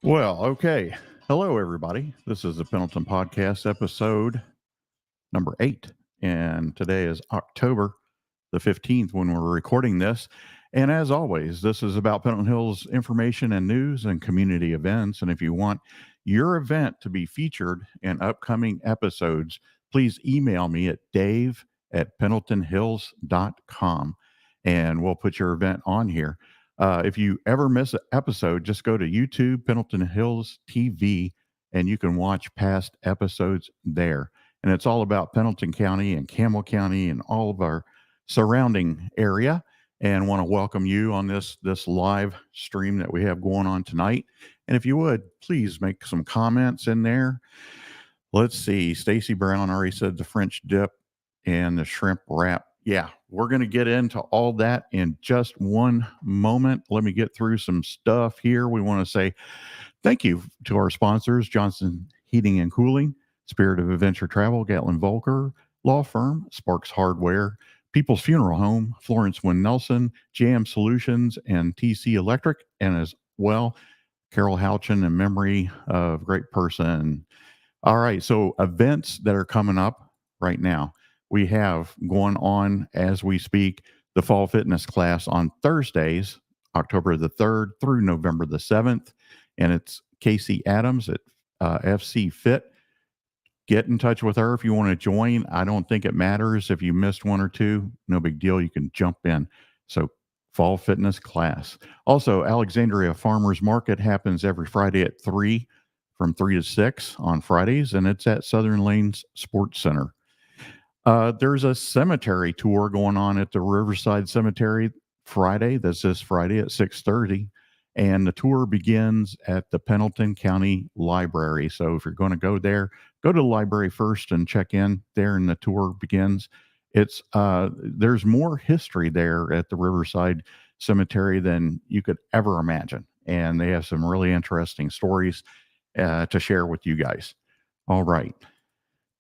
Well, okay. Hello, everybody. This is the Pendleton Podcast, episode number 8. And today is October the 15th when we're recording this. And as always, this is about Pendleton Hills information and news and community events. And if you want your event to be featured in upcoming episodes, please email me at dave@pendletonhills.com and we'll put your event on here. If you ever miss an episode, just go to YouTube, Pendleton Hills TV, and you can watch past episodes there. And it's all about Pendleton County and Campbell County and all of our surrounding area. And want to welcome you on this live stream that we have going on tonight. And if you would, please make some comments in there. Let's see. Stacy Brown already said the French dip and the shrimp wrap. Yeah, we're going to get into all that in just one moment. Let me get through some stuff here. We want to say thank you to our sponsors, Johnson Heating and Cooling, Spirit of Adventure Travel, Gatlin Volker Law Firm, Sparks Hardware, People's Funeral Home, Florence Wynn Nelson, JM Solutions, and TC Electric, and as well, Carol Houchin in memory of a great person. All right, so events that are coming up right now. We have going on as we speak the fall fitness class on Thursdays, October the 3rd through November the 7th. And it's Casey Adams at FC Fit. Get in touch with her if you want to join. I don't think it matters if you missed one or two. No big deal. You can jump in. So, fall fitness class. Also, Alexandria Farmers Market happens every Friday at 3 from 3 to 6 on Fridays, and it's at Southern Lanes Sports Center. There's a cemetery tour going on at the Riverside Cemetery Friday. That's this Friday at 6:30. And the tour begins at the Pendleton County Library. So if you're going to go there, go to the library first and check in there, and the tour begins. It's there's more history there at the Riverside Cemetery than you could ever imagine, and they have some really interesting stories to share with you guys. All right.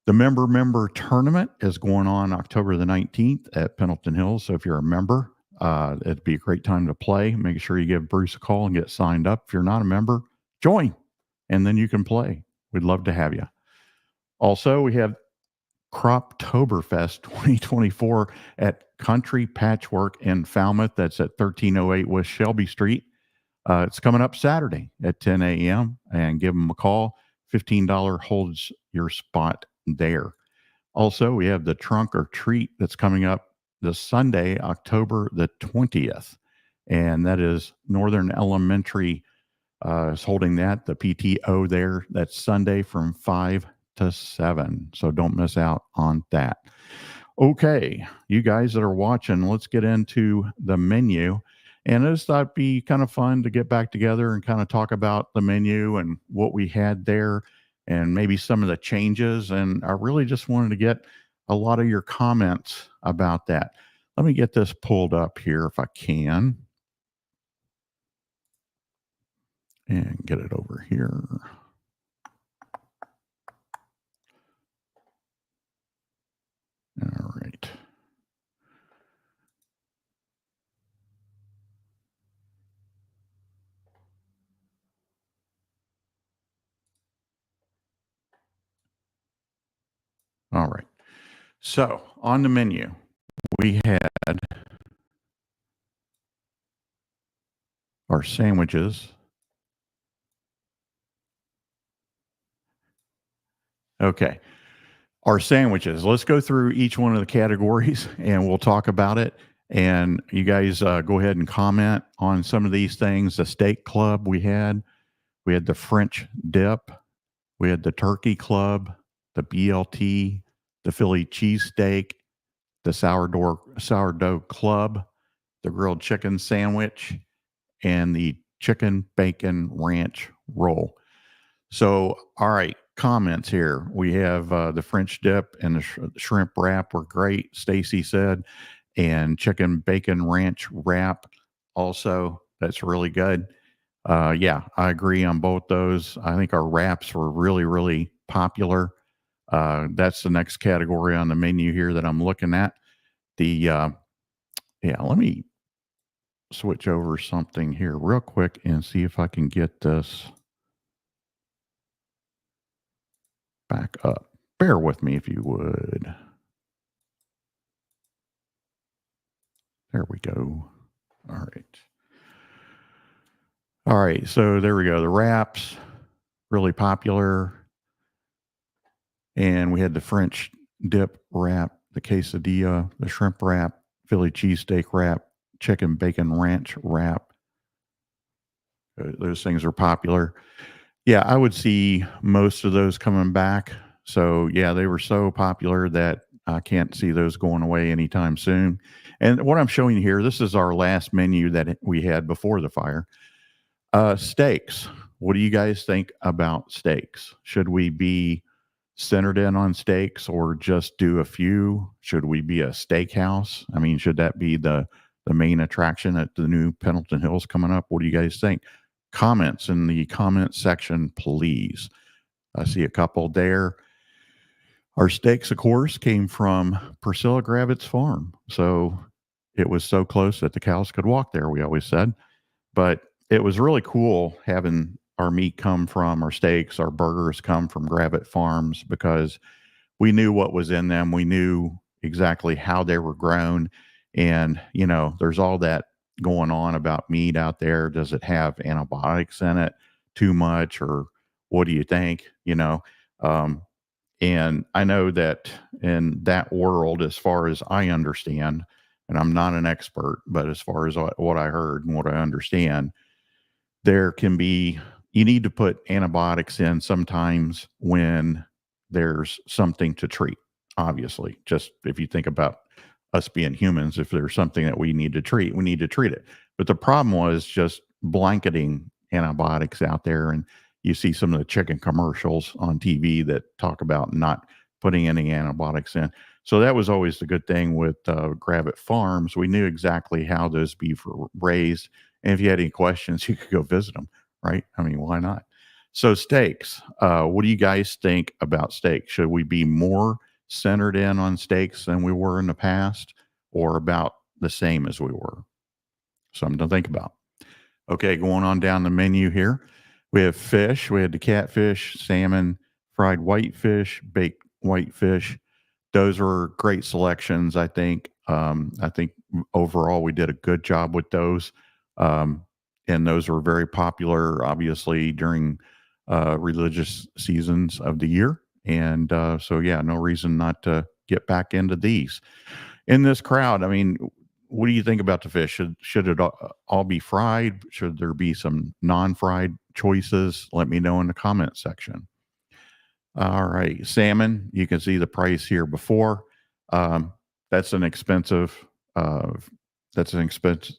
The member tournament is going on October the 19th at Pendleton Hills. So if you're a member, it'd be a great time to play. Make sure you give Bruce a call and get signed up. If you're not a member, join, and then you can play. We'd love to have you. Also, we have Croptoberfest 2024 at Country Patchwork in Falmouth. That's at 1308 West Shelby Street. It's coming up Saturday at 10 a.m. and give them a call. $15 holds your spot there. Also, we have the Trunk or Treat that's coming up this Sunday, October the 20th. And that is Northern Elementary is holding that, the PTO there. That's Sunday from 5 to 7. So don't miss out on that. Okay, you guys that are watching, let's get into the menu. And I just thought it'd be kind of fun to get back together and kind of talk about the menu and what we had there and maybe some of the changes. And I really just wanted to get a lot of your comments about that. Let me get this pulled up here if I can and get it over here. All right. All right. So on the menu, we had our sandwiches. Okay. Our sandwiches. Let's go through each one of the categories and we'll talk about it. And you guys go ahead and comment on some of these things. The steak club we had the French dip, we had the turkey club, the BLT, the Philly cheesesteak, the sourdough club, the grilled chicken sandwich, and the chicken bacon ranch roll. So, all right, comments here. We have the French dip and the shrimp wrap were great, Stacy said, and chicken bacon ranch wrap also. That's really good. Yeah, I agree on both those. I think our wraps were really, really popular. That's the next category on the menu here that I'm looking at. Yeah, let me switch over something here real quick and see if I can get this back up. Bear with me if you would. There we go. All right. All right. So there we go. The wraps, really popular. And we had the French dip wrap, the quesadilla, the shrimp wrap, Philly cheesesteak wrap, chicken bacon ranch wrap. Those things are popular. Yeah, I would see most of those coming back. So, yeah, they were so popular that I can't see those going away anytime soon. And what I'm showing you here, this is our last menu that we had before the fire. Steaks. What do you guys think about steaks? Should we be centered in on steaks or just do a few? Should we be a steakhouse? I mean, should that be the main attraction at the new Pendleton Hills coming up? What do you guys think? Comments in the comment section, please. I see a couple there. Our steaks, of course, came from Priscilla Gravitt's farm. So it was so close that the cows could walk there, we always said. But it was really cool having our meat come from our steaks, our burgers come from Gravitt Farms because we knew what was in them. We knew exactly how they were grown. And, there's all that going on about meat out there. Does it have antibiotics in it too much? Or what do you think? Um, and I know that in that world, as far as I understand, and I'm not an expert, but as far as what I heard and what I understand, there can be, you need to put antibiotics in sometimes when there's something to treat. Obviously, just if you think about us being humans, if there's something that we need to treat, we need to treat it. But the problem was just blanketing antibiotics out there. And you see some of the chicken commercials on TV that talk about not putting any antibiotics in. So that was always the good thing with Gravitt Farms. We knew exactly how those beef were raised. And if you had any questions, you could go visit them, right? I mean, why not? So steaks, what do you guys think about steaks? Should we be more centered in on steaks than we were in the past, or about the same as we were? Something to think about. Okay, going on down the menu here. We have fish. We had the catfish, salmon, fried whitefish, baked whitefish. Those were great selections, I think. I think overall we did a good job with those. Um, and those were very popular, obviously, during religious seasons of the year. And so, yeah, no reason not to get back into these. In this crowd, I mean, what do you think about the fish? Should it all be fried? Should there be some non-fried choices? Let me know in the comment section. All right, salmon. You can see the price here before. Um, that's an expensive. Uh, that's an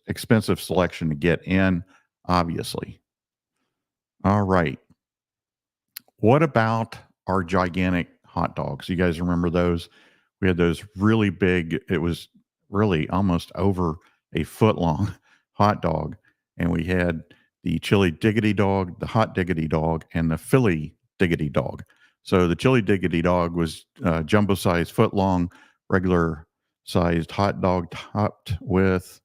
expensive selection to get in. Obviously. All right. What about our gigantic hot dogs? You guys remember those? We had those really big. It was really almost over a foot long hot dog, and we had the chili diggity dog, the hot diggity dog, and the Philly diggity dog. So the chili diggity dog was jumbo sized, foot long, regular sized hot dog topped with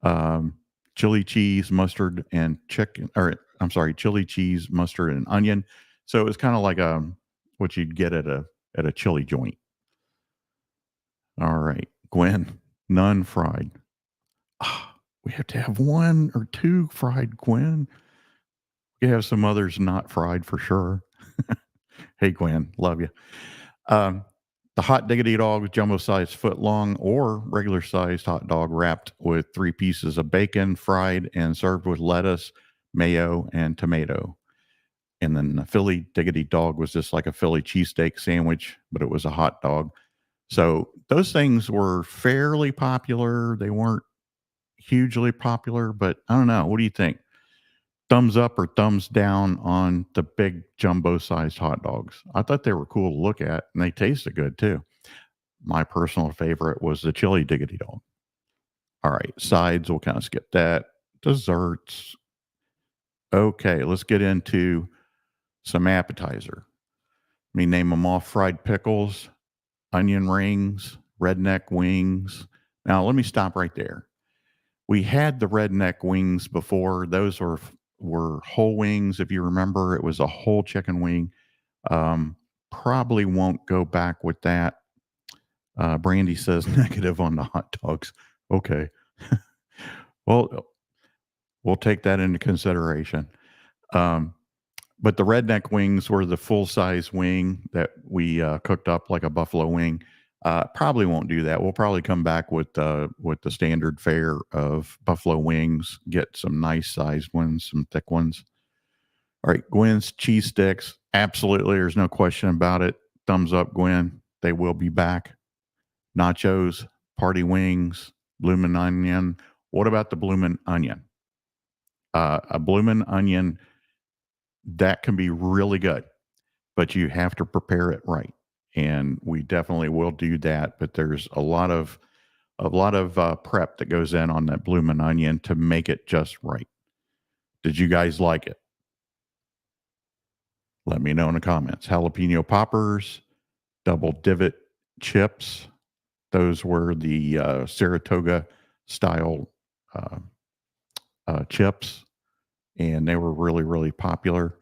um, chili cheese, mustard, and chicken. Or I'm sorry, chili cheese, mustard, and onion. So it was kind of like what you'd get at a chili joint. All right, Gwen, none fried. Ah, we have to have one or two fried, Gwen. We have some others not fried for sure. Hey, Gwen, love you. Um, the hot diggity dog, jumbo sized foot long or regular sized hot dog wrapped with 3 pieces of bacon, fried and served with lettuce, mayo, and tomato. And then the Philly diggity dog was just like a Philly cheesesteak sandwich, but it was a hot dog. So those things were fairly popular. They weren't hugely popular, but I don't know. What do you think? Thumbs up or thumbs down on the big jumbo sized hot dogs? I thought they were cool to look at and they tasted good too. My personal favorite was the chili diggity dog. All right, sides, we'll kind of skip that. Desserts. Okay, let's get into some appetizer. Let me name them off: fried pickles, onion rings, redneck wings. Now, let me stop right there. We had the redneck wings before. Those were whole wings. If you remember, it was a whole chicken wing. Um, probably won't go back with that. Brandy says negative on the hot dogs. Okay. Well, we'll take that into consideration. Um, but the redneck wings were the full size wing that we cooked up like a buffalo wing. Probably won't do that. We'll probably come back with the standard fare of buffalo wings. Get some nice sized ones, some thick ones. All right, Gwen's cheese sticks. Absolutely, there's no question about it. Thumbs up, Gwen. They will be back. Nachos, party wings, bloomin' onion. What about the bloomin' onion? A bloomin' onion that can be really good, but you have to prepare it right. And we definitely will do that. But there's a lot of prep that goes in on that bloomin' onion to make it just right. Did you guys like it? Let me know in the comments. Jalapeno poppers, double divot chips. Those were the Saratoga style uh, chips, and they were really, really popular.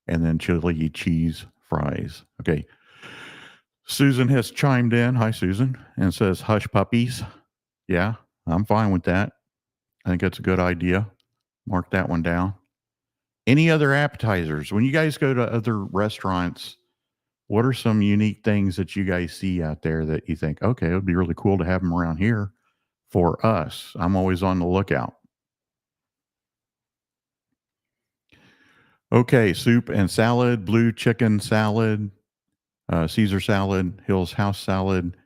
And then chili cheese fries. Okay. Susan has chimed in. Hi, Susan, and says, hush puppies. Yeah, I'm fine with that. I think that's a good idea. Mark that one down. Any other appetizers? When you guys go to other restaurants, what are some unique things that you guys see out there that you think, okay, it would be really cool to have them around here for us? I'm always on the lookout. Okay, soup and salad, blue chicken salad, Caesar salad, Hill's house salad,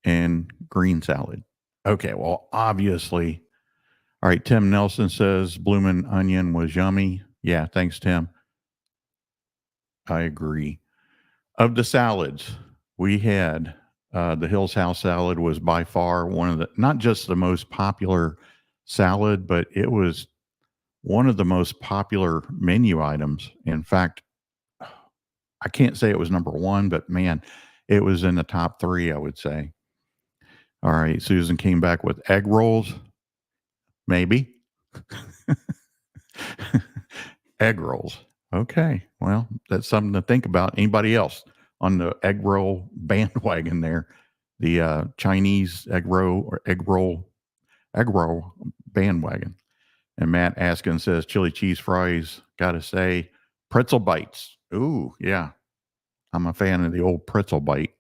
and green salad. Okay, well, obviously. All right, Tim Nelson says bloomin' onion was yummy. Yeah, thanks, Tim. I agree. Of the salads, we had the Hill's House salad was by far one of the not just the most popular salad, but it was one of the most popular menu items. In fact, I can't say it was number one, but man, it was in the top three, I would say. All right, Susan came back with egg rolls, maybe. Egg rolls. Okay. Well, that's something to think about. Anybody else on the egg roll bandwagon there? The Chinese egg roll bandwagon. And Matt Askin says chili cheese fries. Got to say, pretzel bites. Ooh, yeah. I'm a fan of the old pretzel bite.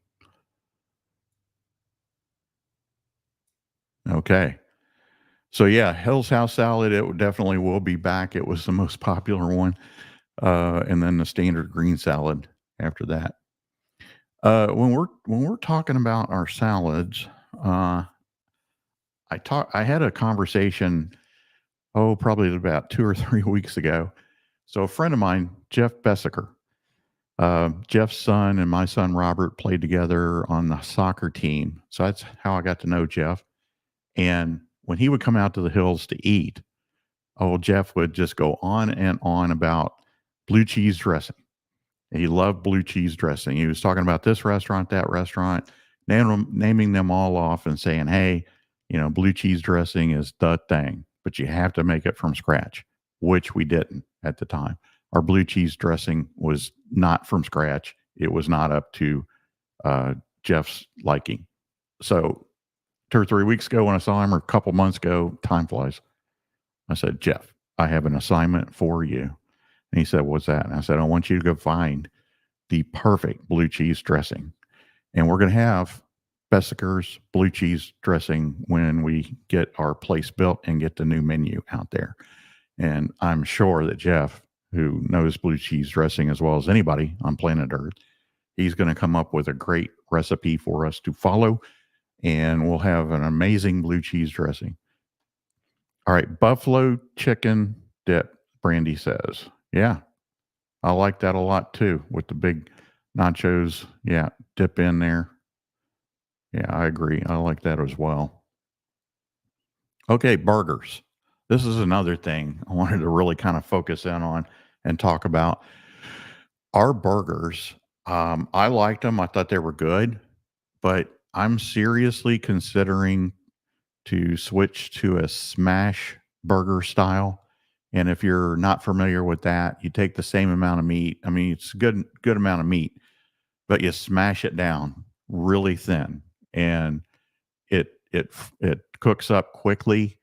Okay. So yeah, Hill's House salad. It definitely will be back. It was the most popular one, and then the standard green salad after that. When we're talking about our salads, uh, I had a conversation, probably about 2 or 3 weeks ago. So a friend of mine, Jeff Bessiker, Jeff's son and my son Robert played together on the soccer team. So that's how I got to know Jeff. And when he would come out to the hills to eat, Jeff would just go on and on about blue cheese dressing. He loved blue cheese dressing. He was talking about this restaurant, that restaurant, naming them all off and saying, hey, blue cheese dressing is the thing, but you have to make it from scratch, which we didn't at the time. Our blue cheese dressing was not from scratch. It was not up to Jeff's liking. So 2 or 3 weeks ago when I saw him, or a couple months ago, time flies. I said, Jeff, I have an assignment for you. And he said, what's that? And I said, I want you to go find the perfect blue cheese dressing. And we're going to have Bessiker's blue cheese dressing when we get our place built and get the new menu out there. And I'm sure that Jeff, who knows blue cheese dressing as well as anybody on planet Earth, he's going to come up with a great recipe for us to follow. And we'll have an amazing blue cheese dressing. All right, buffalo chicken dip, Brandy says. Yeah, I like that a lot too with the big nachos. Yeah, dip in there. Yeah, I agree. I like that as well. Okay, burgers. This is another thing I wanted to really kind of focus in on and talk about. Our burgers, I liked them. I thought they were good, but I'm seriously considering to switch to a smash burger style. And if you're not familiar with that, you take the same amount of meat. I mean, it's a good amount of meat, but you smash it down really thin, and it cooks up quickly.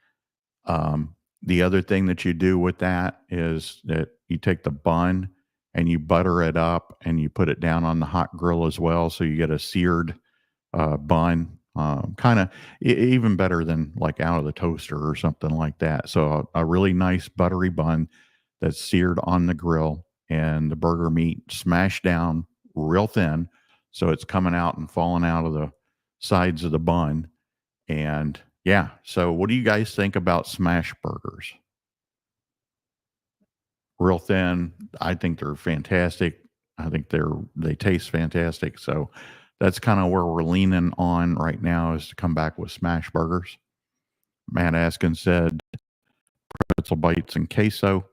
The other thing that you do with that is that you take the bun and you butter it up and you put it down on the hot grill as well, so you get a seared bun. Kind of even better than like out of the toaster or something like that. So a really nice buttery bun that's seared on the grill, and the burger meat smashed down real thin, so it's coming out and falling out of the sides of the bun. And yeah, so what do you guys think about smash burgers? Real thin. I think they're fantastic. I think they taste fantastic. So that's kind of where we're leaning on right now, is to come back with smash burgers. Matt Askin said pretzel bites and queso.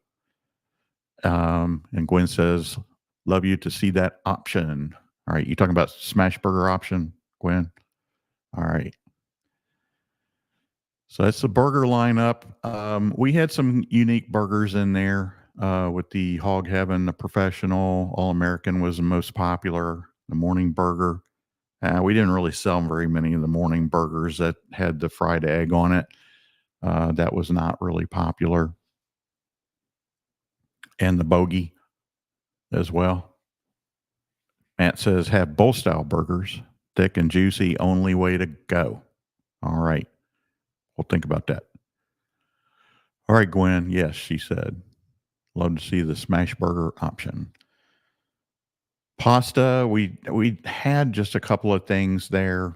And Gwen says, love you to see that option. All right. You talking about smash burger option, Gwen? All right. So that's the burger lineup. We had some unique burgers in there with the Hog Heaven, the Professional, All American was the most popular, the Morning Burger. We didn't really sell very many of the morning burgers that had the fried egg on it. That was not really popular. And the Bogey as well. Matt says, have bowl style burgers, thick and juicy, only way to go. All right. We'll think about that. All right, Gwen. Yes, she said. Love to see the smash burger option. Pasta, we had just a couple of things there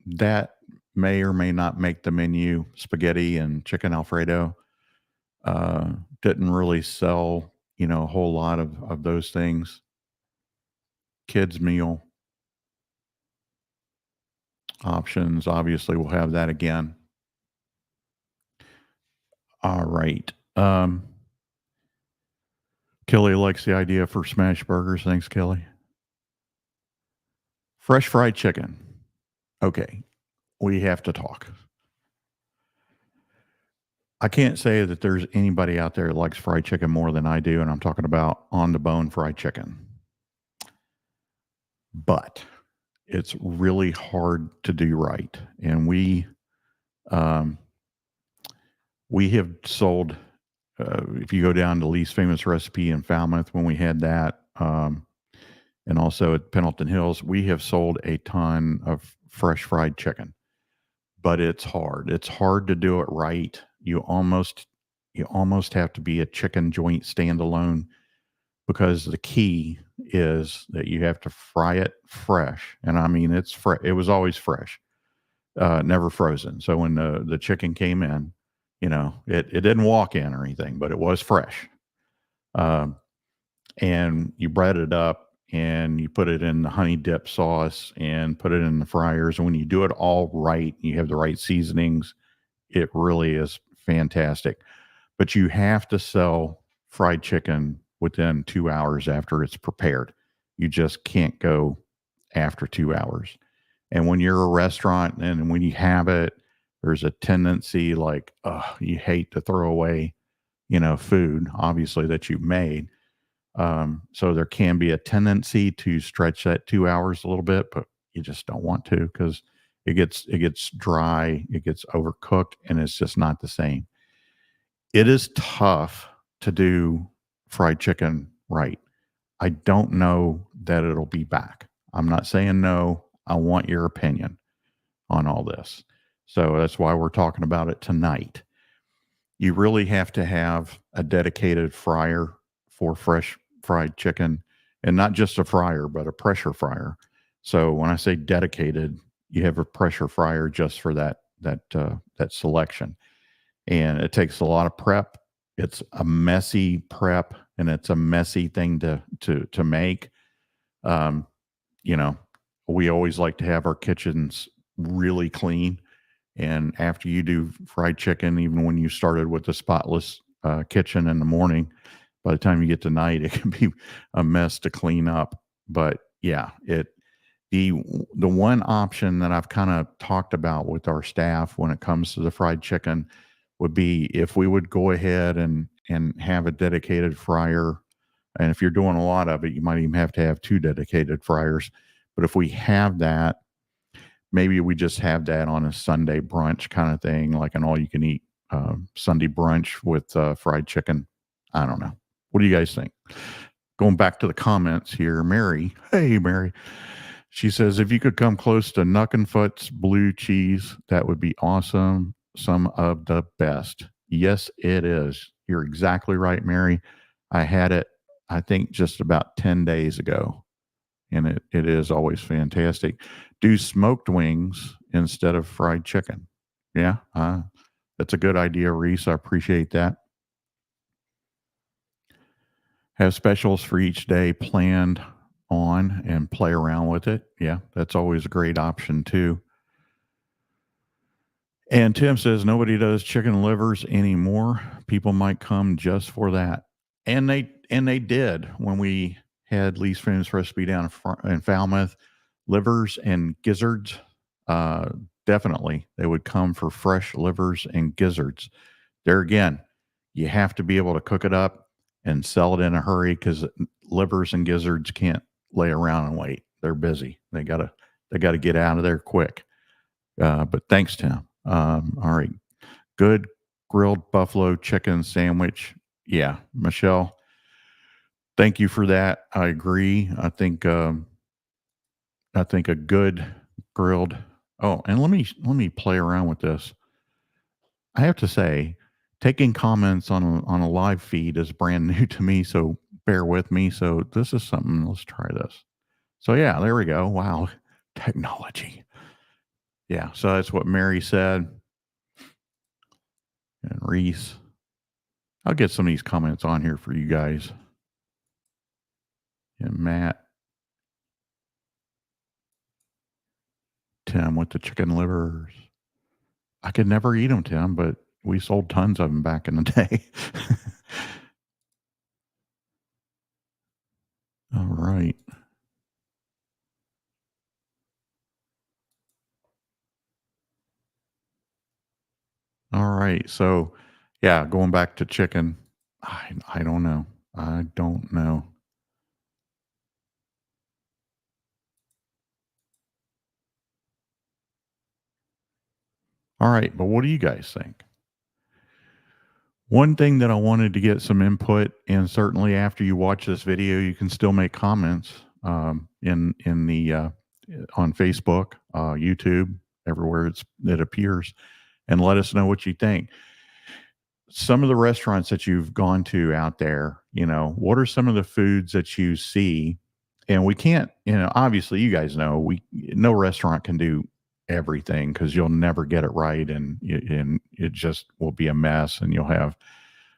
that may or may not make the menu. Spaghetti and chicken Alfredo. Didn't really sell, a whole lot of those things. Kids meal options, obviously we'll have that again. All right. Kelly likes the idea for smash burgers. Thanks, Kelly. Fresh fried chicken. Okay. We have to talk. I can't say that there's anybody out there that likes fried chicken more than I do, and I'm talking about on the bone fried chicken. But it's really hard to do right. And we have sold, if you go down to Lee's Famous Recipe in Falmouth, when we had that, and also at Pendleton Hills, we have sold a ton of fresh fried chicken. But it's hard. It's hard to do it right. You almost have to be a chicken joint standalone, because the key is that you have to fry it fresh. And I mean, it was always fresh, never frozen. So when the chicken came in, it didn't walk in or anything, but it was fresh. And you bread it up and you put it in the honey dip sauce and put it in the fryers. And when you do it all right, you have the right seasonings, it really is fantastic. But you have to sell fried chicken within 2 hours after it's prepared. You just can't go after 2 hours. And when you're a restaurant and when you have it, there's a tendency like, you hate to throw away, food, obviously, that you made. So there can be a tendency to stretch that 2 hours a little bit, but you just don't want to, because it gets dry, it gets overcooked, and it's just not the same. It is tough to do fried chicken right. I don't know that it'll be back. I'm not saying no. I want your opinion on all this. So that's why we're talking about it tonight. You really have to have a dedicated fryer for fresh fried chicken, and not just a fryer, but a pressure fryer. So when I say dedicated, you have a pressure fryer just for that selection. And it takes a lot of prep. It's a messy prep, and it's a messy thing to make. We always like to have our kitchens really clean. And after you do fried chicken, even when you started with the spotless kitchen in the morning, by the time you get to night, it can be a mess to clean up. But yeah, the one option that I've kind of talked about with our staff when it comes to the fried chicken would be if we would go ahead and have a dedicated fryer. And if you're doing a lot of it, you might even have to have 2 dedicated fryers. But if we have that, maybe we just have that on a Sunday brunch kind of thing, like an all you can eat Sunday brunch with fried chicken. I don't know. What do you guys think? Going back to the comments here, Mary. Hey, Mary. She says, if you could come close to Knuckenfoot's blue cheese, that would be awesome. Some of the best. Yes, it is. You're exactly right, Mary. I had it, I think, just about 10 days ago, and it is always fantastic. Do smoked wings instead of fried chicken. Yeah, that's a good idea, Reese. I appreciate that. Have specials for each day planned on and play around with it. Yeah, that's always a great option too. And Tim says nobody does chicken livers anymore. People might come just for that. And they did when we had Lee's Famous Recipe down in Falmouth. Livers and gizzards, uh, definitely they would come for fresh livers and gizzards. There again, you have to be able to cook it up and sell it in a hurry because livers and gizzards can't lay around and wait. They're busy. They gotta get out of there quick. But thanks, Tim. All right, good grilled buffalo chicken sandwich. Yeah, Michelle, thank you for that. I agree. I think a good grilled. Oh, and let me play around with this. I have to say, taking comments on a live feed is brand new to me, so bear with me. So this is something. Let's try this. So yeah, there we go. Wow, technology. Yeah, so that's what Mary said and Reese. I'll get some of these comments on here for you guys. And Matt, Tim with the chicken livers. I could never eat them, Tim, but we sold tons of them back in the day. All right. All right. So, yeah, going back to chicken, I don't know. I don't know. All right, but what do you guys think? One thing that I wanted to get some input, and certainly after you watch this video, you can still make comments in the on Facebook, YouTube, everywhere it appears, and let us know what you think. Some of the restaurants that you've gone to out there, what are some of the foods that you see? And we can't, obviously, you guys know no restaurant can do everything because you'll never get it right, and it just will be a mess, and you'll have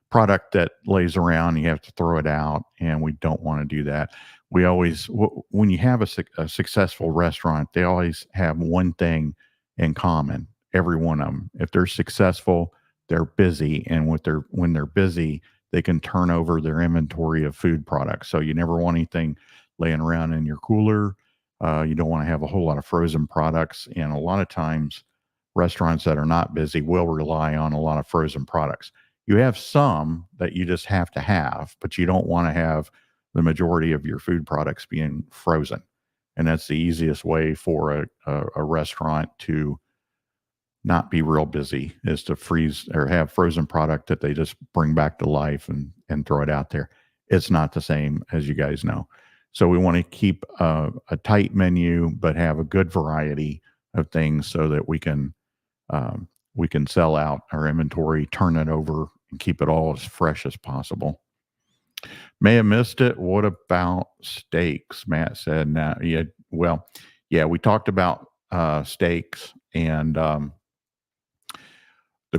product that lays around, you have to throw it out, and we don't want to do that. We always, when you have a successful restaurant, they always have one thing in common. Every one of them, if they're successful, they're busy, and when they're busy, they can turn over their inventory of food products. So you never want anything laying around in your cooler. You don't want to have a whole lot of frozen products, and a lot of times, restaurants that are not busy will rely on a lot of frozen products. You have some that you just have to have, but you don't want to have the majority of your food products being frozen. And that's the easiest way for a restaurant to not be real busy is to freeze or have frozen product that they just bring back to life and throw it out there. It's not the same, as you guys know. So we want to keep a tight menu, but have a good variety of things so that we can sell out our inventory, turn it over, and keep it all as fresh as possible. May have missed it. What about steaks? Matt said, "Now, yeah, well, yeah, we talked about steaks, and the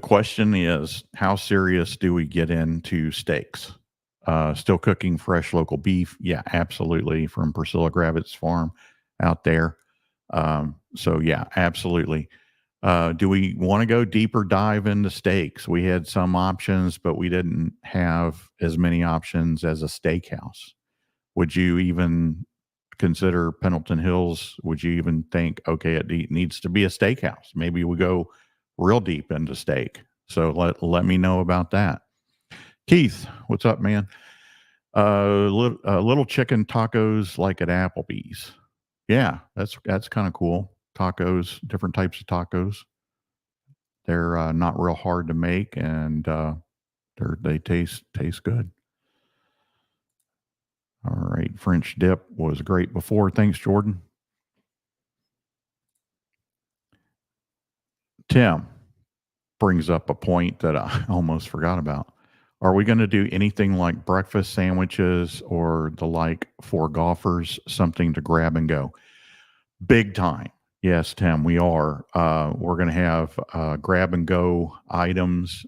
question is, how serious do we get into steaks? Still cooking fresh local beef? Yeah, absolutely. From Priscilla Gravitt's farm out there. So yeah, absolutely. Do we want to go deeper dive into steaks? We had some options, but we didn't have as many options as a steakhouse. Would you even consider Pendleton Hills? Would you even think, okay, needs to be a steakhouse? Maybe we go real deep into steak. So let me know about that. Keith, what's up, man? Little chicken tacos like at Applebee's. Yeah, that's kind of cool. Tacos, different types of tacos. They're not real hard to make, and they taste good. All right, French dip was great before. Thanks, Jordan. Tim brings up a point that I almost forgot about. Are we going to do anything like breakfast sandwiches or the like for golfers, something to grab and go? Big time. Yes, Tim, we are. We're going to have grab and go items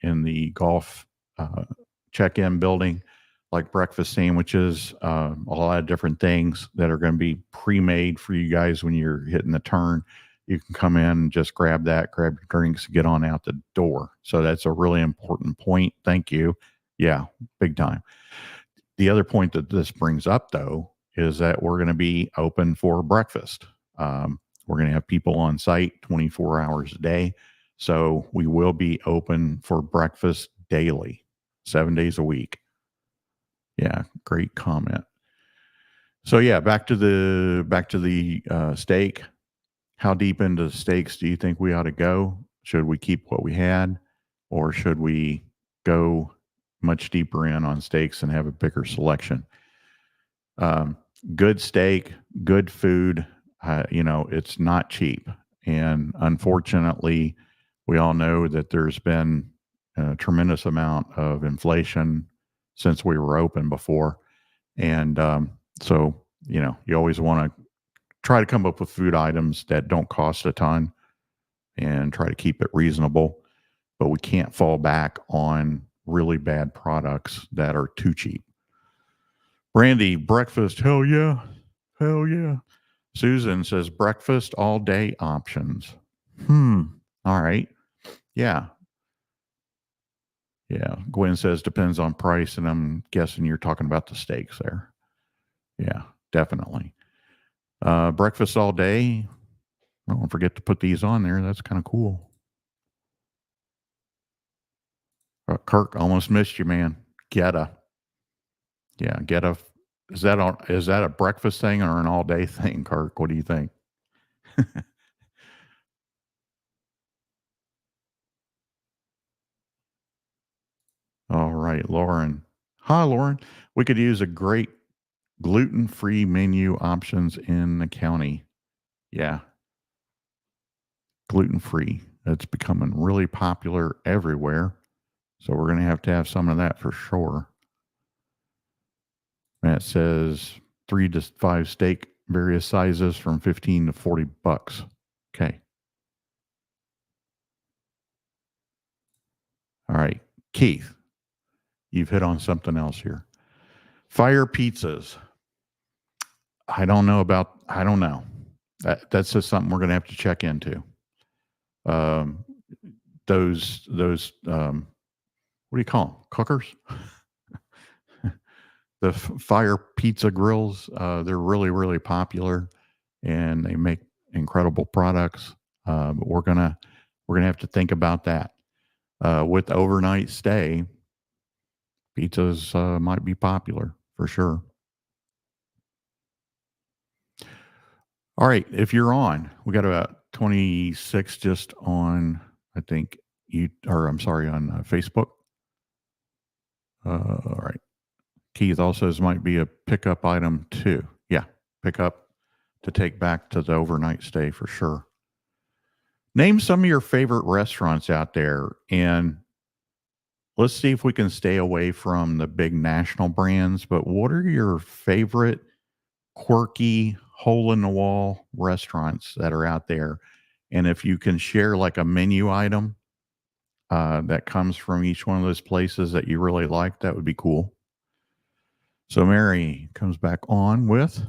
in the golf uh, check in building, like breakfast sandwiches, a lot of different things that are going to be pre made for you guys when you're hitting the turn. You can come in and just grab that, grab your drinks, get on out the door. So that's a really important point. Thank you. Yeah, big time. The other point that this brings up, though, is that we're going to be open for breakfast. We're going to have people on site 24 hours a day. So we will be open for breakfast daily, 7 days a week. Yeah, great comment. So yeah, back to the steak. How deep into the steaks do you think we ought to go? Should we keep what we had, or should we go much deeper in on steaks and have a bigger selection? Um, Good steak, good food. It's not cheap, and unfortunately, we all know that there's been a tremendous amount of inflation since we were open before, and so you always want to try to come up with food items that don't cost a ton and try to keep it reasonable. But we can't fall back on really bad products that are too cheap. Brandy, breakfast, hell yeah. Hell yeah. Susan says breakfast all day options. All right. Yeah. Yeah. Gwen says depends on price, and I'm guessing you're talking about the steaks there. Yeah, definitely. Breakfast all day. Don't forget to put these on there. That's kind of cool. Kirk, almost missed you, man. Geta. Yeah, Geta. Is that a breakfast thing or an all day thing, Kirk? What do you think? All right, Lauren. Hi, Lauren. We could use a great gluten free menu options in the county. Yeah, gluten free. It's becoming really popular everywhere. So we're going to have some of that for sure. Matt says 3 to 5 steak, various sizes from 15 to $40. Okay. All right. Keith, you've hit on something else here. Fire pizzas. I don't know. That's just something we're going to have to check into. Um, those what do you call them? Cookers? The fire pizza grills. They're really, really popular, and they make incredible products. But we're gonna have to think about that. With overnight stay, pizzas might be popular for sure. All right, if you're on, we got about 26 just on. I think I'm sorry, on Facebook. All right. Keith also says might be a pickup item too. Yeah, pickup to take back to the overnight stay for sure. Name some of your favorite restaurants out there, and let's see if we can stay away from the big national brands. But what are your favorite quirky, hole in the wall restaurants that are out there? And if you can share like a menu item that comes from each one of those places that you really like, that would be cool. So Mary comes back on with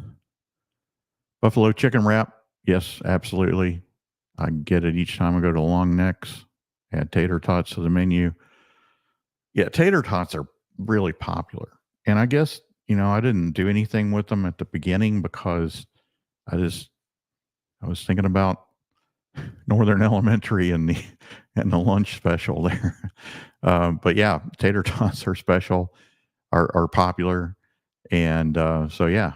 buffalo chicken wrap. Yes, absolutely. I get it each time I go to Long Necks. Add tater tots to the menu. Yeah, tater tots are really popular. And I guess, I didn't do anything with them at the beginning because I just I was thinking about Northern Elementary and the lunch special there. But yeah, tater tots are special, are popular. And so yeah.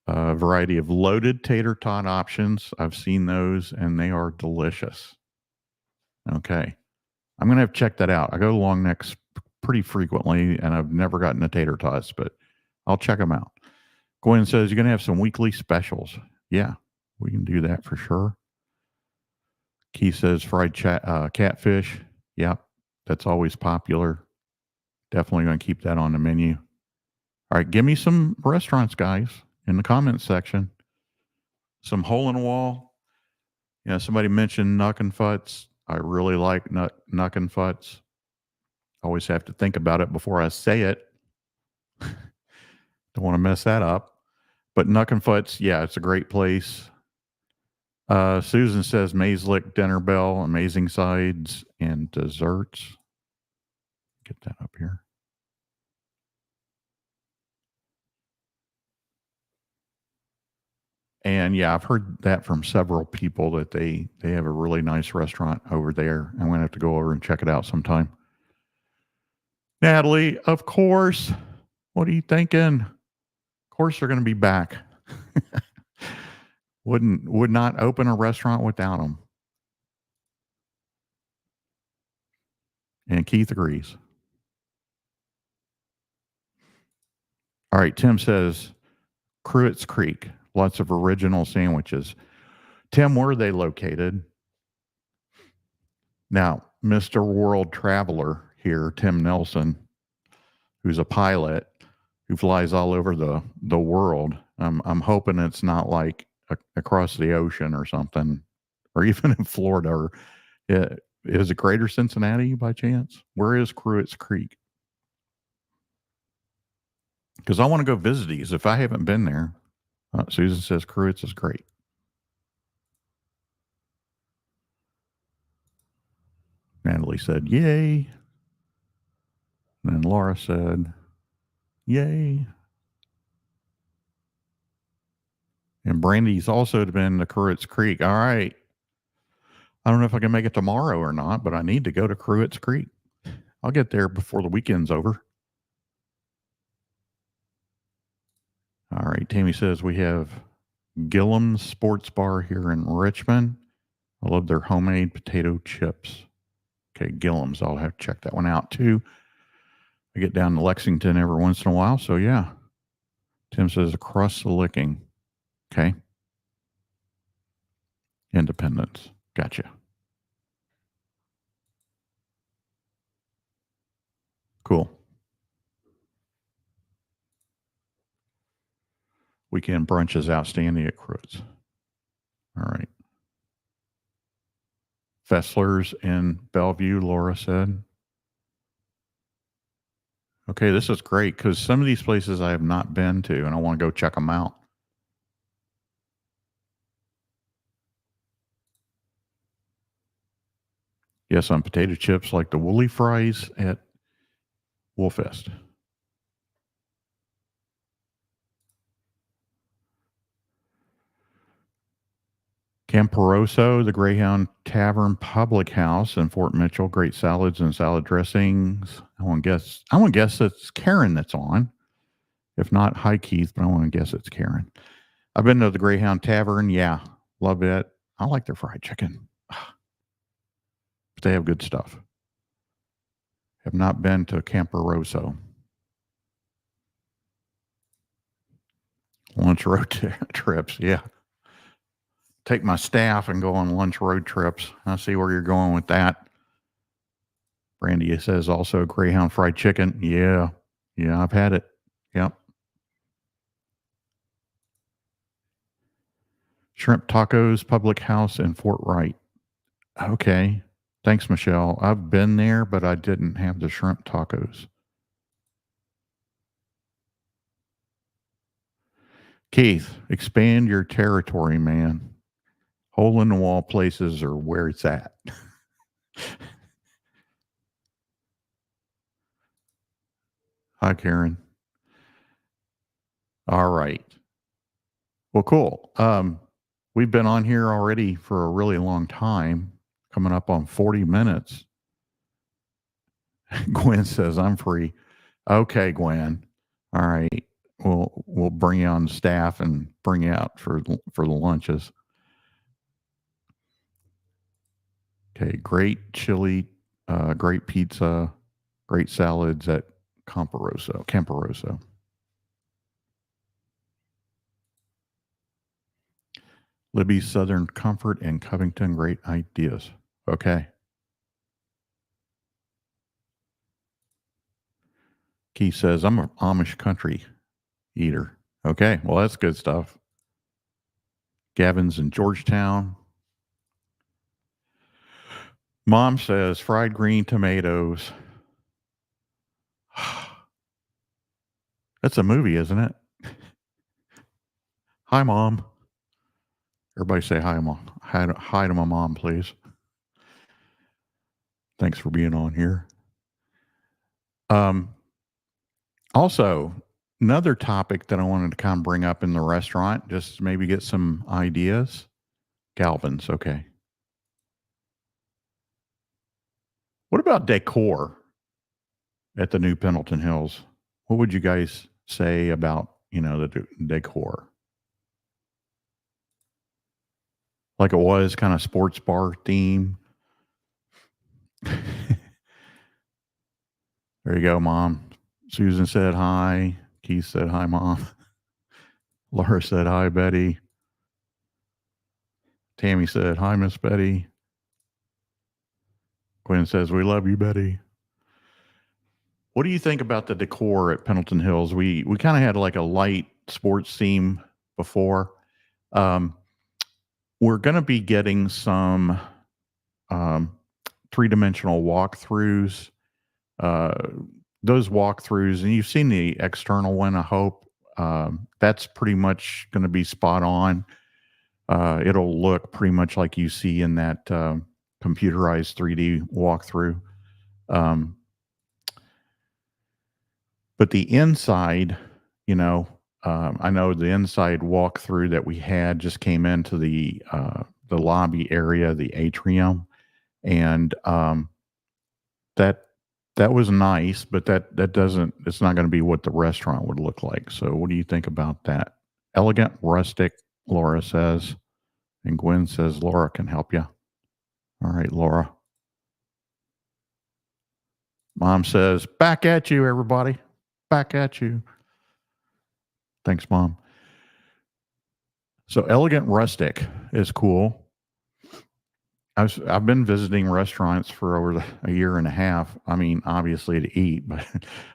A variety of loaded tater tot options. I've seen those and they are delicious. Okay. I'm going to have to check that out. I go to Long Necks pretty frequently and I've never gotten a tater tots, but I'll check them out. Gwen says you're going to have some weekly specials. Yeah, we can do that for sure. Keith says fried catfish. Yep, that's always popular. Definitely going to keep that on the menu. All right, give me some restaurants, guys, in the comments section. Some hole in the wall. Somebody mentioned Nuck and Futs. I really like Nuck and Futs. Always have to think about it before I say it. Don't want to mess that up. But Nuck and Futs, yeah, it's a great place. Susan says Maislick Dinner Bell, amazing sides and desserts. Get that up here. And yeah, I've heard that from several people that they have a really nice restaurant over there. I'm going to have to go over and check it out sometime. Natalie, of course. What are you thinking? Of course they're going to be back. Would not open a restaurant without them. And Keith agrees. All right, Tim says Cruitt's Creek, lots of original sandwiches. Tim, where are they located? Now, Mr. World Traveler here, Tim Nelson, who's a pilot who flies all over the world. I'm hoping it's not like across the ocean or something, or even in Florida. Or is it Greater Cincinnati by chance? Where is Cruitt's Creek? Because I want to go visit these if I haven't been there. Susan says Cruitt's is great. Natalie said, yay. And then Laura said, yay. And Brandy's also been to Cruitt's Creek. All right. I don't know if I can make it tomorrow or not, but I need to go to Cruitt's Creek. I'll get there before the weekend's over. All right. Tammy says we have Gillum's Sports Bar here in Richmond. I love their homemade potato chips. Okay, Gillum's. I'll have to check that one out too. I get down to Lexington every once in a while. So, yeah. Tim says across the licking. Okay. Independence. Gotcha. Cool. Weekend brunch is outstanding at Cruitt's. All right. Fessler's in Bellevue, Laura said. Okay, this is great because some of these places I have not been to and I want to go check them out. Yes, on potato chips like the woolly fries at Wolfest. Camporoso, the Greyhound Tavern Public House in Fort Mitchell. Great salads and salad dressings. I want to guess it's Karen that's on. If not, hi Keith, but I want to guess it's Karen. I've been to the Greyhound Tavern. Yeah, love it. I like their fried chicken. But they have good stuff. Have not been to Camporoso. Lunch road trips, yeah. Take my staff and go on lunch road trips. I see where you're going with that. Brandy says also Greyhound fried chicken. Yeah, I've had it. Yep. Shrimp Tacos Public House in Fort Wright. Okay. Thanks, Michelle. I've been there, but I didn't have the shrimp tacos. Keith, expand your territory, man. Hole in the wall places are where it's at. Hi, Karen. All right. Well, cool. We've been on here already for a really long time, coming up on 40 minutes. Gwen says, I'm free. Okay, Gwen. All right. we'll bring you on staff and bring you out for the lunches. Okay, great chili, great pizza, great salads at Camparoso. Libby's Southern Comfort and Covington, great ideas. Okay. Keith says, I'm an Amish country eater. Okay, well, that's good stuff. Gavin's in Georgetown. Mom says, fried green tomatoes. That's a movie, isn't it? Hi, Mom. Everybody say hi, Mom. Hi to my mom, please. Thanks for being on here. Also, another topic that I wanted to kind of bring up in the restaurant, just maybe get some ideas. Galvin's, okay. What about decor at the new Pendleton Hills? What would you guys say about, the decor? Like it was kind of sports bar theme. There you go, Mom. Susan said hi. Keith said hi, Mom. Laura said hi, Betty. Tammy said hi, Miss Betty. Gwen says we love you, Betty. What do you think about the decor at Pendleton Hills? We kind of had like a light sports theme before. We're going to be getting some 3-dimensional walkthroughs. Those walkthroughs, and you've seen the external one, I hope. That's pretty much going to be spot on. It'll look pretty much like you see in that computerized 3D walkthrough. But the inside, I know the inside walkthrough that we had just came into the lobby area, the atrium, and that was nice, but that doesn't. It's not going to be what the restaurant would look like. So, what do you think about that? Elegant, rustic, Laura says, and Gwen says Laura can help you. All right, Laura. Mom says, back at you, everybody. Back at you. Thanks, Mom. So elegant rustic is cool. I've been visiting restaurants for over a year and a half. I mean, obviously to eat,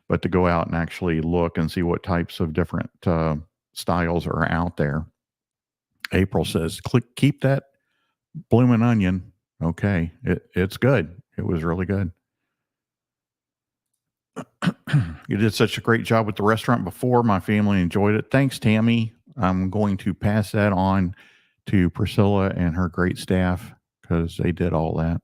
but to go out and actually look and see what types of different styles are out there. April says, keep that bloomin' onion. Okay, it's good. It was really good. You did such a great job with the restaurant before. My family enjoyed it. Thanks, Tammy. I'm going to pass that on to Priscilla and her great staff because they did all that.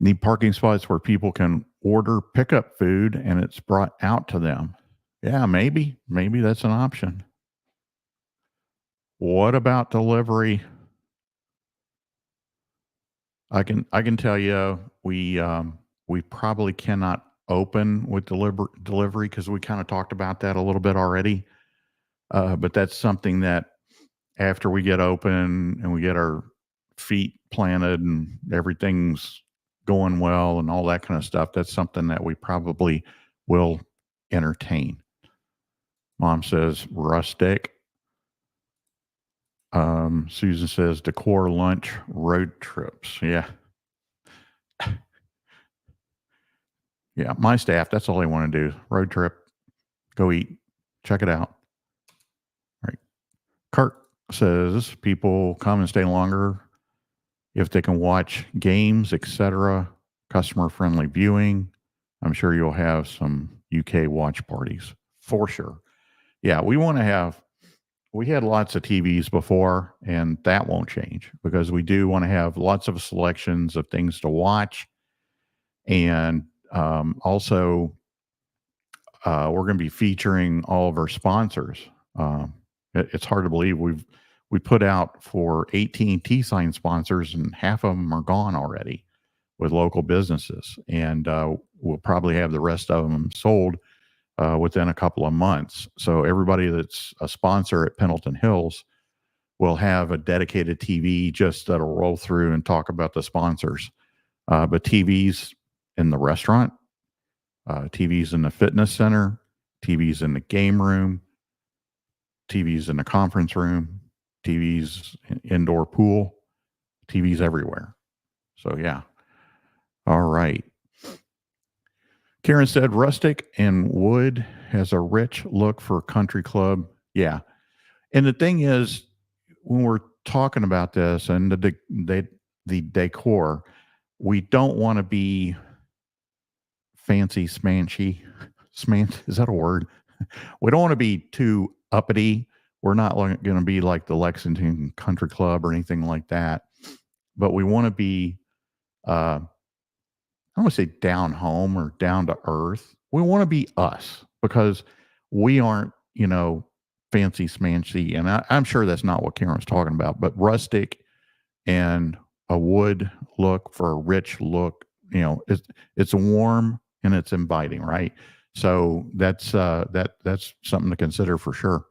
Need parking spots where people can order pickup food and it's brought out to them. Yeah, maybe that's an option. What about delivery? I can tell you we probably cannot open with delivery because we kind of talked about that a little bit already. But that's something that after we get open and we get our feet planted and everything's going well and all that kind of stuff, that's something that we probably will entertain. Mom says rustic. Susan says decor, lunch, road trips. Yeah. Yeah. My staff, that's all they want to do. Road trip, go eat, check it out. All right. Kurt says people come and stay longer if they can watch games, etc. Customer friendly viewing. I'm sure you'll have some UK watch parties for sure. Yeah, we had lots of TVs before, and that won't change because we do want to have lots of selections of things to watch. And also, we're going to be featuring all of our sponsors. It's hard to believe we put out for AT&T sign sponsors, and half of them are gone already with local businesses, and we'll probably have the rest of them sold within a couple of months. So everybody that's a sponsor at Pendleton Hills will have a dedicated TV just that'll roll through and talk about the sponsors. But TVs in the restaurant, TVs in the fitness center, TVs in the game room, TVs in the conference room, TVs indoor pool, TVs everywhere. So yeah. All right. Karen said rustic and wood has a rich look for country club. Yeah. And the thing is, when we're talking about this and the decor, we don't want to be fancy smanchy. Is that a word? We don't want to be too uppity. We're not going to be like the Lexington Country Club or anything like that. But we want to be, I don't want to say down home or down to earth. We want to be us because we aren't, fancy smancy. And I'm sure that's not what Karen was talking about, but rustic and a wood look for a rich look, it's warm and it's inviting, right? So that's something to consider for sure.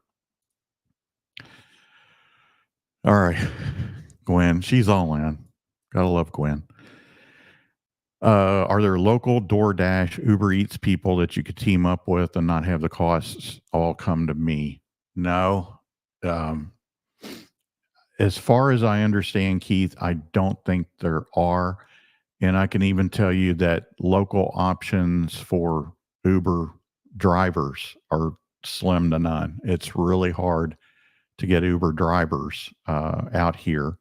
All right. Gwen, she's all in. Gotta love Gwen. Are there local DoorDash, Uber Eats people that you could team up with and not have the costs all come to me? No. As far as I understand, Keith, I don't think there are. And I can even tell you that local options for Uber drivers are slim to none. It's really hard to get Uber drivers out here,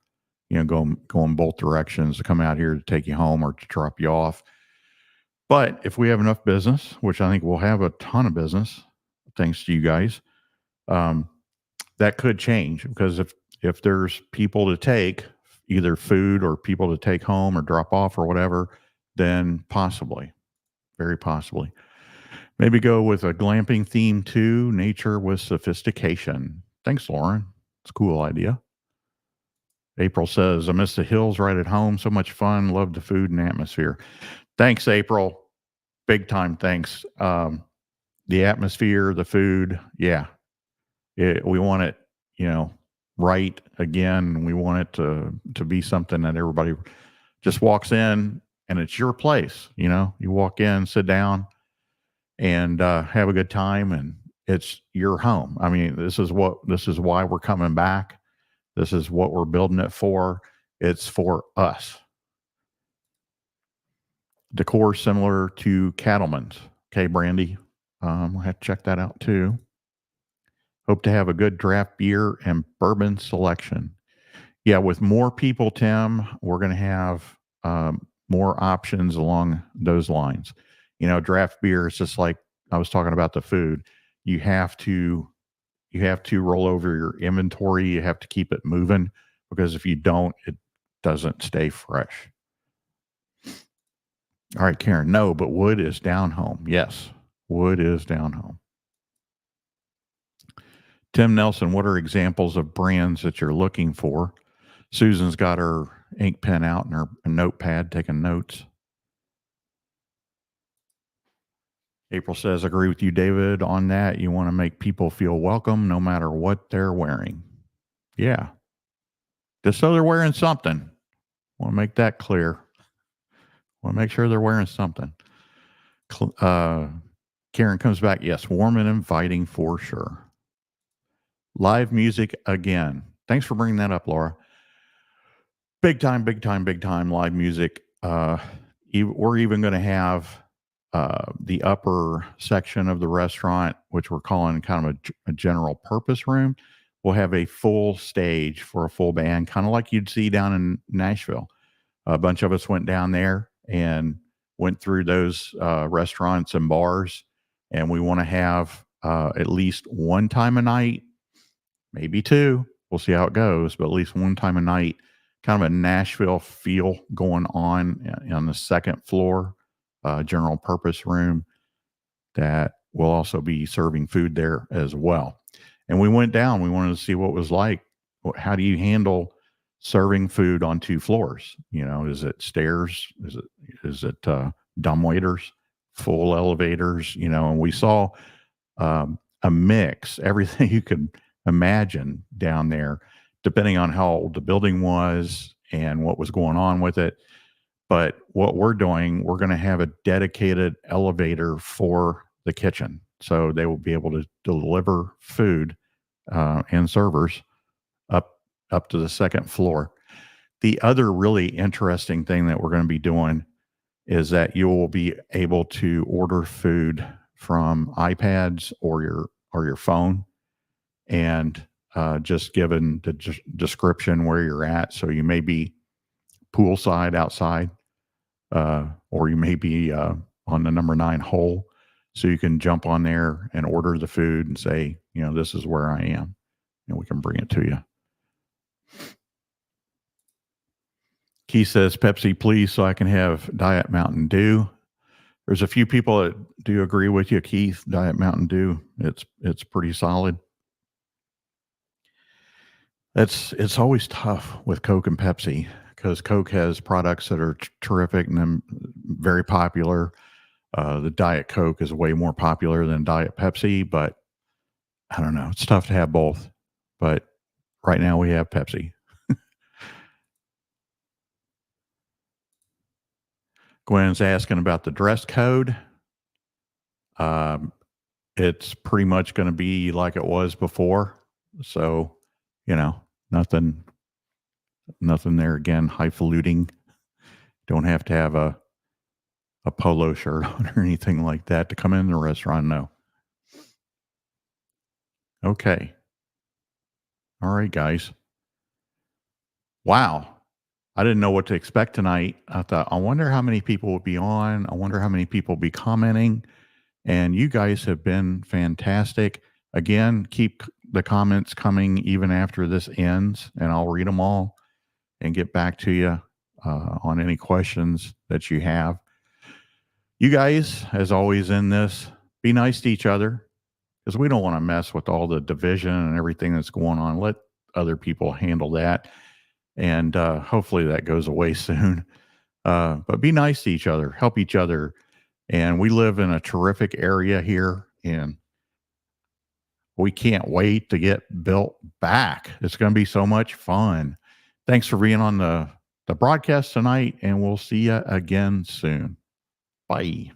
going both directions to come out here to take you home or to drop you off. But if we have enough business, which I think we'll have a ton of business, thanks to you guys, that could change because if there's people to take, either food or people to take home or drop off or whatever, then possibly, very possibly. Maybe go with a glamping theme too, nature with sophistication. Thanks, Lauren. It's a cool idea. April says, I miss the hills right at home. So much fun. Love the food and atmosphere. Thanks, April. Big time thanks. The atmosphere, the food. Yeah. We want it, right again. We want it to be something that everybody just walks in and it's your place. You walk in, sit down and have a good time, and it's your home. I mean, this is why we're coming back. This is what we're building it for. It's for us. Decor similar to Cattleman's. Okay, Brandy. We'll have to check that out too. Hope to have a good draft beer and bourbon selection. Yeah, with more people, Tim, we're going to have more options along those lines. Draft beer is just like I was talking about the food. You have to roll over your inventory. You have to keep it moving because if you don't, it doesn't stay fresh. All right, Karen. No, but wood is down home. Yes, wood is down home. Tim Nelson, what are examples of brands that you're looking for? Susan's got her ink pen out and her notepad taking notes. April says, agree with you, David, on that. You want to make people feel welcome no matter what they're wearing. Yeah. Just so they're wearing something. Want to make that clear. Want to make sure they're wearing something. Karen comes back. Yes, warm and inviting for sure. Live music again. Thanks for bringing that up, Laura. Big time live music. We're even going to have the upper section of the restaurant, which we're calling kind of a general purpose room. We'll have a full stage for a full band, kind of like you'd see down in Nashville. A bunch of us went down there and went through those restaurants and bars, and we want to have at least one time a night, maybe two. We'll see how it goes, but at least one time a night, kind of a Nashville feel going on the second floor, general purpose room that will also be serving food there as well. And we went down, we wanted to see what it was like. How do you handle serving food on two floors? Is it stairs? Is it dumb waiters, full elevators? And we saw a mix, everything you could imagine down there, depending on how old the building was and what was going on with it. But what we're doing, we're going to have a dedicated elevator for the kitchen. So they will be able to deliver food and servers up up to the second floor. The other really interesting thing that we're going to be doing is that you will be able to order food from iPads or your phone, and just given the description where you're at. So you may be poolside outside, or you may be on the number 9 hole. So you can jump on there and order the food and say, this is where I am, and we can bring it to you. Keith says, Pepsi, please, so I can have Diet Mountain Dew. There's a few people that do agree with you, Keith. Diet Mountain Dew, it's pretty solid. It's always tough with Coke and Pepsi because Coke has products that are terrific and then very popular. The Diet Coke is way more popular than Diet Pepsi, but I don't know. It's tough to have both. But right now we have Pepsi. Gwen's asking about the dress code. It's pretty much going to be like it was before. So, nothing there again, highfalutin. Don't have to have a polo shirt on or anything like that to come in the restaurant. No. Okay. All right, guys. Wow. I didn't know what to expect tonight. I thought, I wonder how many people will be on. I wonder how many people will be commenting. And you guys have been fantastic. Again, keep the comments coming even after this ends, and I'll read them all and get back to you on any questions that you have. You guys, as always in this, be nice to each other because we don't want to mess with all the division and everything that's going on. Let other people handle that. And hopefully that goes away soon. But be nice to each other, help each other. And we live in a terrific area here, and we can't wait to get built back. It's going to be so much fun. Thanks for being on the broadcast tonight, and we'll see you again soon. Bye.